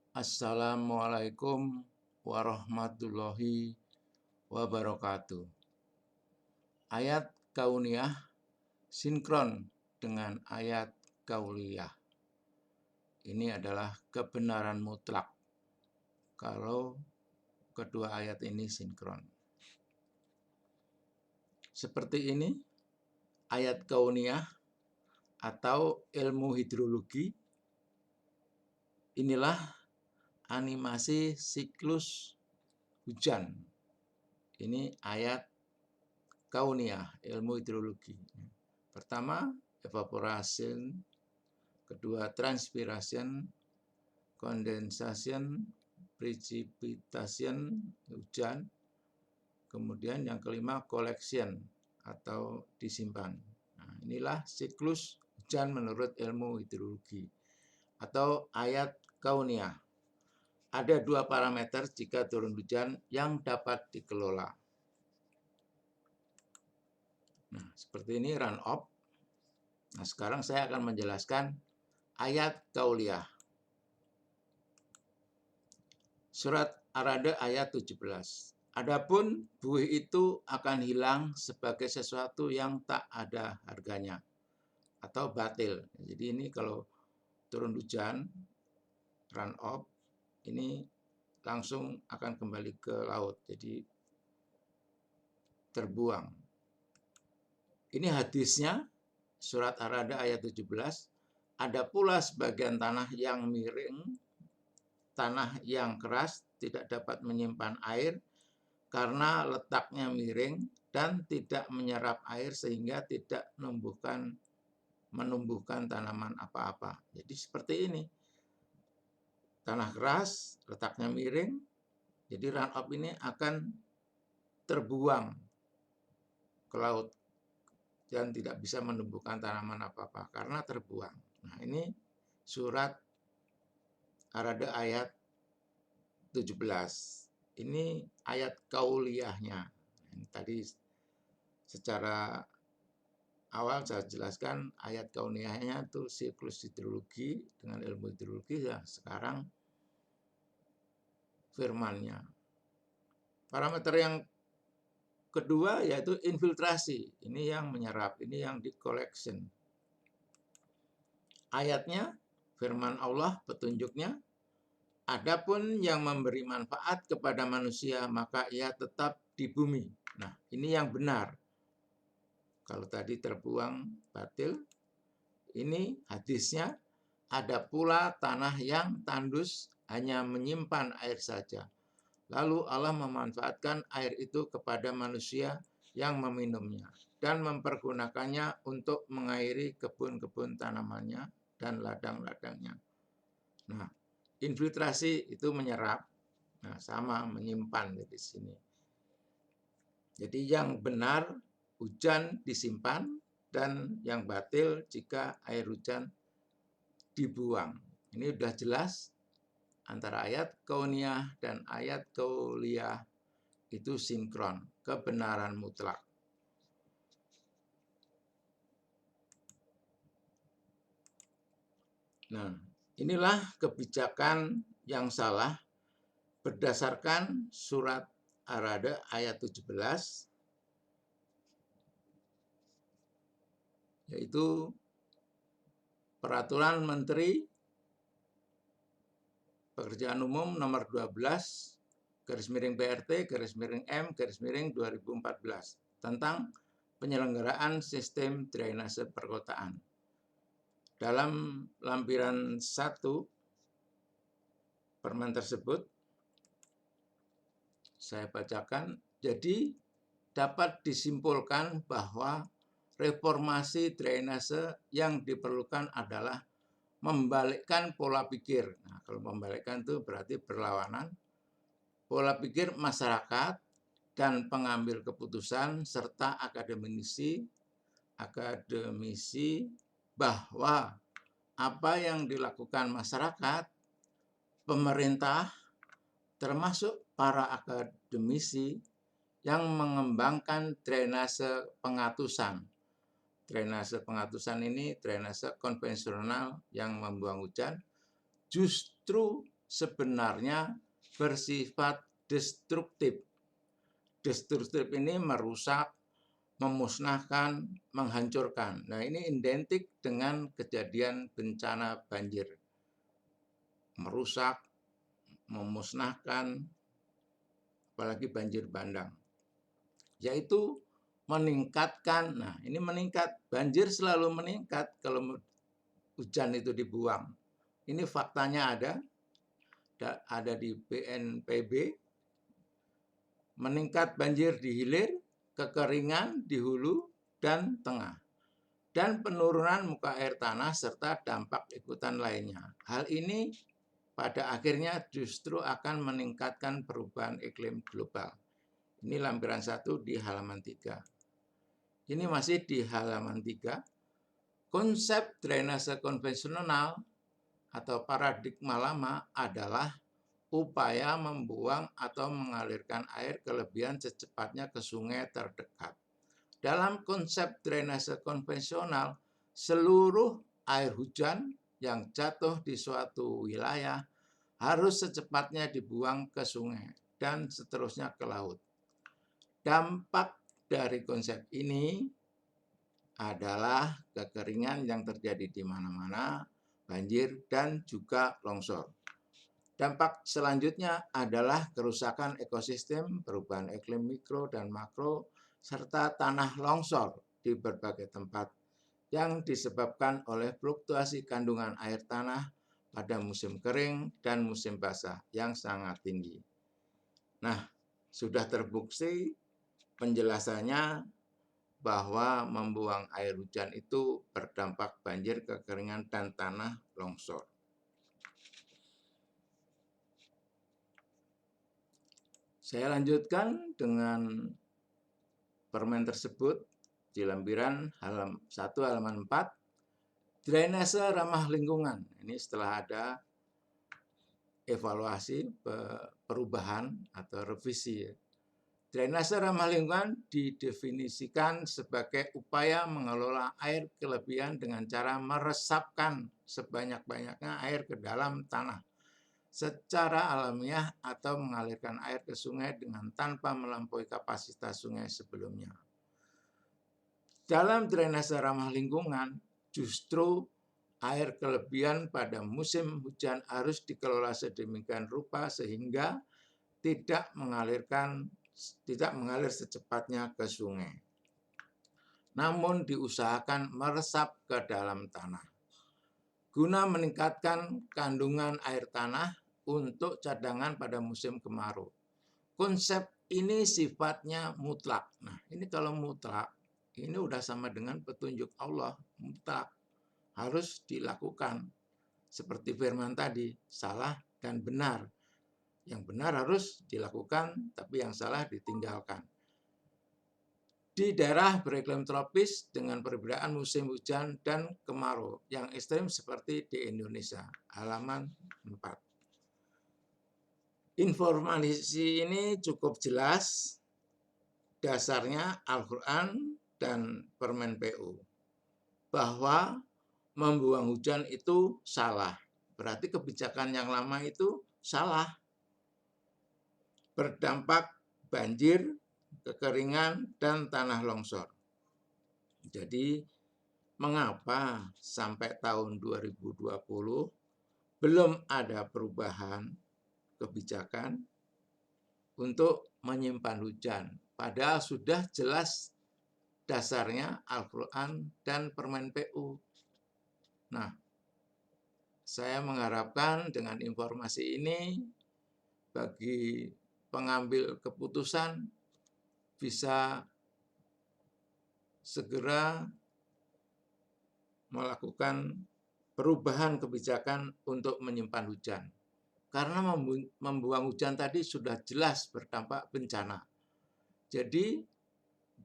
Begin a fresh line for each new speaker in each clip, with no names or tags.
Assalamualaikum warahmatullahi wabarakatuh. Ayat kauniyah sinkron dengan ayat kauliyah. Ini adalah kebenaran mutlak kalau kedua ayat ini sinkron. Seperti ini ayat kauniyah atau ilmu hidrologi. Inilah animasi siklus hujan. Ini ayat kauniyah, ilmu hidrologi. Pertama, evaporation, kedua transpiration, condensation, precipitation, hujan, kemudian yang kelima collection atau disimpan. Nah, inilah siklus hujan menurut ilmu hidrologi atau ayat kauniyah. Ada dua parameter jika turun hujan yang dapat dikelola. Nah, seperti ini run off. Nah, sekarang saya akan menjelaskan ayat kauliyah. Surat Ar-Ra'd ayat 17. Adapun buih itu akan hilang sebagai sesuatu yang tak ada harganya atau batil. Jadi ini kalau turun hujan, run off, ini langsung akan kembali ke laut. Jadi terbuang. Ini hadisnya, surat Ar-Ra'd ayat 17. Ada pula sebagian tanah yang miring, tanah yang keras tidak dapat menyimpan air karena letaknya miring dan tidak menyerap air sehingga tidak menumbuhkan tanaman apa-apa. Jadi seperti ini. Tanah keras, letaknya miring, jadi run off ini akan terbuang ke laut dan tidak bisa menumbuhkan tanaman apa-apa karena terbuang. Nah, ini surat Ar-Ra'd ayat 17. Ini ayat kauliyahnya. Tadi secara awal saya jelaskan ayat kauliyahnya itu siklus hidrologi dengan ilmu hidrologi. Ya, sekarang firmannya. Parameter yang kedua yaitu infiltrasi. Ini yang menyerap, ini yang di collection. Ayatnya, firman Allah, petunjuknya, adapun yang memberi manfaat kepada manusia, maka ia tetap di bumi. Nah, ini yang benar. Kalau tadi terbuang batil, ini hadisnya, ada pula tanah yang tandus hanya menyimpan air saja. Lalu Allah memanfaatkan air itu kepada manusia yang meminumnya dan mempergunakannya untuk mengairi kebun-kebun tanamannya dan ladang-ladangnya. Nah, infiltrasi itu menyerap, nah sama menyimpan di sini. Jadi yang benar hujan disimpan dan yang batil jika air hujan dibuang. Ini sudah jelas antara ayat kauniyah dan ayat kauliyah itu sinkron, kebenaran mutlak. Nah, inilah kebijakan yang salah berdasarkan surat Ar-Ra'd ayat 17, yaitu Peraturan Menteri Pekerjaan Umum nomor 12 /PRT/M/2014 tentang penyelenggaraan sistem drainase perkotaan. Dalam lampiran 1 permen tersebut, saya bacakan, jadi dapat disimpulkan bahwa reformasi drainase yang diperlukan adalah membalikkan pola pikir. Nah, kalau membalikkan itu berarti berlawanan. Pola pikir masyarakat dan pengambil keputusan serta akademisi bahwa apa yang dilakukan masyarakat, pemerintah, termasuk para akademisi yang mengembangkan drainase pengatusan. Drainase pengatusan ini drainase konvensional yang membuang hujan, justru sebenarnya bersifat destruktif. Destruktif ini merusak, memusnahkan, menghancurkan. Nah, ini identik dengan kejadian bencana banjir. Merusak, memusnahkan, apalagi banjir bandang. Yaitu meningkatkan, nah ini meningkat, banjir selalu meningkat kalau hujan itu dibuang. Ini faktanya ada di BNPB, meningkat banjir di hilir, kekeringan di hulu dan tengah, dan penurunan muka air tanah serta dampak ikutan lainnya. Hal ini pada akhirnya justru akan meningkatkan perubahan iklim global. Ini lampiran 1 di halaman 3. Ini masih di halaman 3. Konsep drainase konvensional atau paradigma lama adalah upaya membuang atau mengalirkan air kelebihan secepatnya ke sungai terdekat. Dalam konsep drainase konvensional, seluruh air hujan yang jatuh di suatu wilayah harus secepatnya dibuang ke sungai dan seterusnya ke laut. Dampak dari konsep ini adalah kekeringan yang terjadi di mana-mana, banjir, dan juga longsor. Dampak selanjutnya adalah kerusakan ekosistem, perubahan iklim mikro dan makro, serta tanah longsor di berbagai tempat yang disebabkan oleh fluktuasi kandungan air tanah pada musim kering dan musim basah yang sangat tinggi. Nah, sudah terbukti penjelasannya bahwa membuang air hujan itu berdampak banjir, kekeringan, dan tanah longsor. Saya lanjutkan dengan permen tersebut di lampiran 1 halaman 4. Drainase ramah lingkungan. Ini setelah ada evaluasi perubahan atau revisi. Drainase ramah lingkungan didefinisikan sebagai upaya mengelola air kelebihan dengan cara meresapkan sebanyak-banyaknya air ke dalam tanah secara alamiah atau mengalirkan air ke sungai dengan tanpa melampaui kapasitas sungai sebelumnya. Dalam drainase ramah lingkungan, justru air kelebihan pada musim hujan harus dikelola sedemikian rupa sehingga tidak mengalir secepatnya ke sungai. Namun diusahakan meresap ke dalam tanah. Guna meningkatkan kandungan air tanah untuk cadangan pada musim kemarau. Konsep ini sifatnya mutlak. Nah, ini kalau mutlak, ini udah sama dengan petunjuk Allah, mutlak. Harus dilakukan. Seperti firman tadi, salah dan benar. Yang benar harus dilakukan, tapi yang salah ditinggalkan. Di daerah beriklim tropis dengan perbedaan musim hujan dan kemarau yang ekstrim seperti di Indonesia. Halaman 4. Informasi ini cukup jelas. Dasarnya Al-Quran dan Permen PU. Bahwa membuang hujan itu salah. Berarti kebijakan yang lama itu salah. Berdampak banjir, kekeringan, dan tanah longsor. Jadi, mengapa sampai tahun 2020 belum ada perubahan kebijakan untuk menyimpan hujan? Padahal sudah jelas dasarnya Al-Quran dan Permen PU. Nah, saya mengharapkan dengan informasi ini bagi pengambil keputusan bisa segera melakukan perubahan kebijakan untuk menyimpan hujan. Karena membuang hujan tadi sudah jelas berdampak bencana. Jadi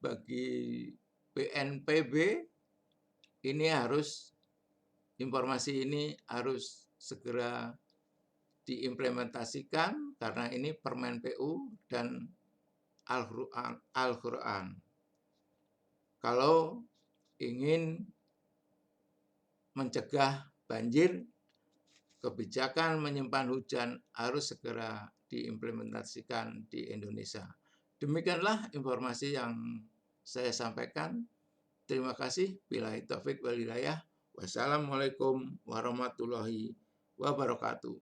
bagi BNPB informasi ini harus segera diimplementasikan karena ini Permen PU dan Al-Quran. Kalau ingin mencegah banjir kebijakan menyimpan hujan harus segera diimplementasikan di Indonesia. Demikianlah informasi yang saya sampaikan. Terima kasih. Billahi taufik wal hidayah. Wassalamualaikum warahmatullahi wabarakatuh.